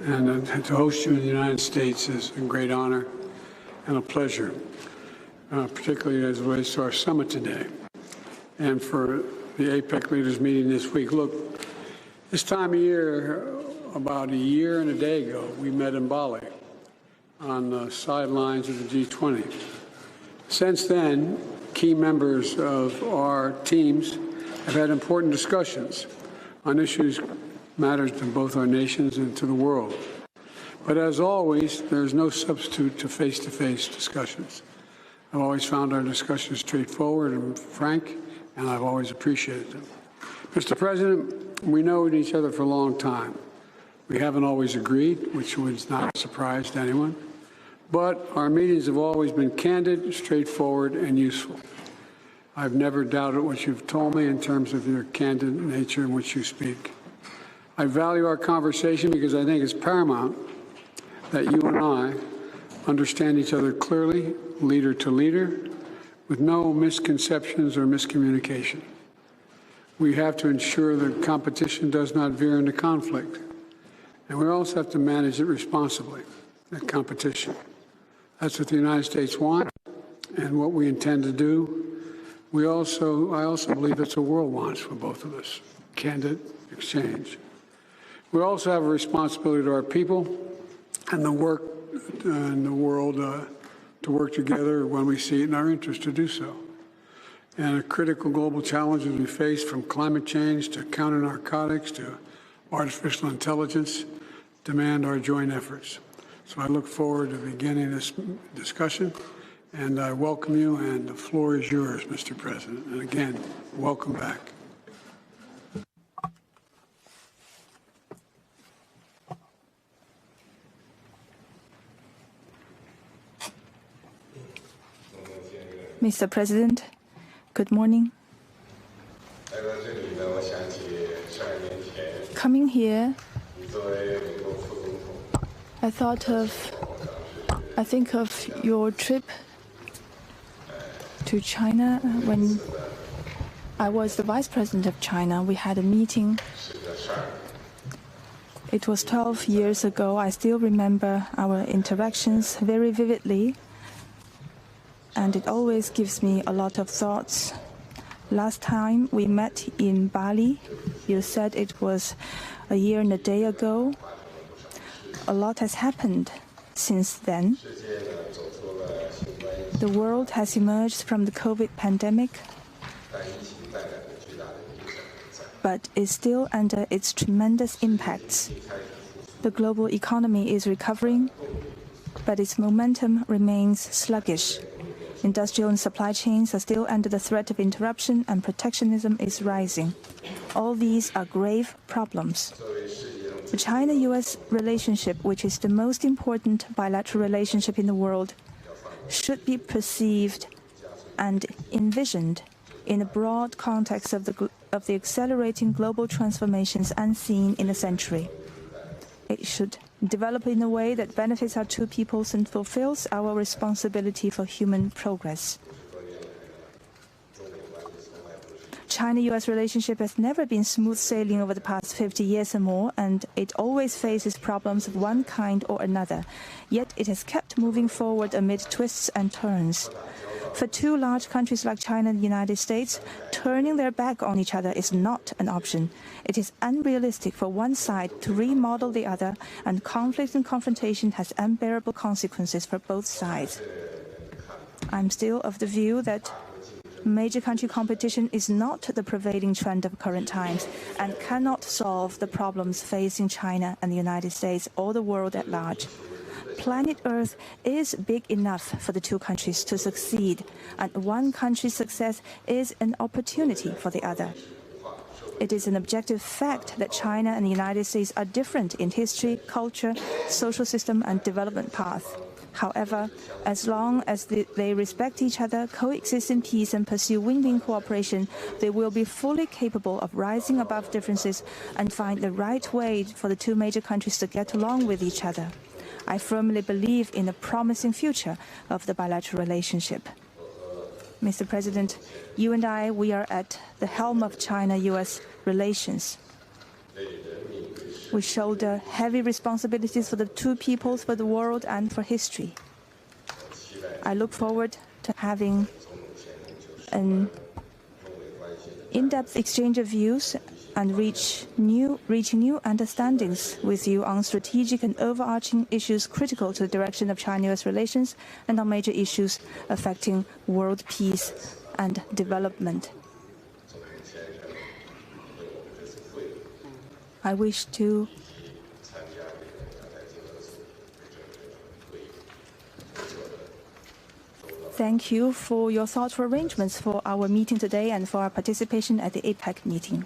And to host you in the United States is a great honor and a pleasure, particularly as it relates to our summit today. And for the APEC leaders meeting this week, look, this time of year, about a year and a day ago, we met in Bali on the sidelines of the G20. Since then, key members of our teams have had important discussions on issues matters to both our nations and to the world. But as always, there's no substitute to face-to-face discussions. I've always found our discussions straightforward and frank, and I've always appreciated them. Mr. President, we know each other for a long time. We haven't always agreed, which was not a surprise to anyone, but our meetings have always been candid, straightforward, and useful. I've never doubted what you've told me in terms of your candid nature in which you speak. I value our conversation because I think it's paramount that you and I understand each other clearly, leader to leader, with no misconceptions or miscommunication. We have to ensure that competition does not veer into conflict. And we also have to manage it responsibly, that competition. That's what the United States wants and what we intend to do. I also believe it's a world wants for both of us, candid exchange. We also have a responsibility to our people and the world to work together when we see it in our interest to do so. And the critical global challenges we face, from climate change to counter-narcotics to artificial intelligence, demand our joint efforts. So I look forward to beginning this discussion, and I welcome you, and the floor is yours, Mr. President. And again, welcome back. Mr. President, good morning. Coming here, I think of your trip to China. When I was the Vice President of China, we had a meeting. It was 12 years ago. I still remember our interactions very vividly, and it always gives me a lot of thoughts. Last time we met in Bali, you said it was a year and a day ago. A lot has happened since then. The world has emerged from the COVID pandemic, but is still under its tremendous impacts. The global economy is recovering, but its momentum remains sluggish. Industrial and supply chains are still under the threat of interruption, and protectionism is rising. All these are grave problems. The China-US relationship, which is the most important bilateral relationship in the world, should be perceived and envisioned in a broad context of the accelerating global transformations unseen in a century. It should develop in a way that benefits our two peoples and fulfills our responsibility for human progress. China-US relationship has never been smooth sailing over the past 50 years or more, and it always faces problems of one kind or another. Yet it has kept moving forward amid twists and turns. For two large countries like China and the United States, turning their back on each other is not an option. It is unrealistic for one side to remodel the other, and conflict and confrontation has unbearable consequences for both sides. I'm still of the view that major country competition is not the prevailing trend of current times and cannot solve the problems facing China and the United States or the world at large. Planet Earth is big enough for the two countries to succeed, and one country's success is an opportunity for the other. It is an objective fact that China and the United States are different in history, culture, social system, and development path. However, as long as they respect each other, coexist in peace, and pursue win-win cooperation, they will be fully capable of rising above differences and find the right way for the two major countries to get along with each other. I firmly believe in a promising future of the bilateral relationship. Mr. President, you and we are at the helm of China-US relations. We shoulder heavy responsibilities for the two peoples, for the world, and for history. I look forward to having an in-depth exchange of views and reaching new understandings with you on strategic and overarching issues critical to the direction of China-US relations and on major issues affecting world peace and development. I wish to thank you for your thoughtful arrangements for our meeting today and for our participation at the APEC meeting.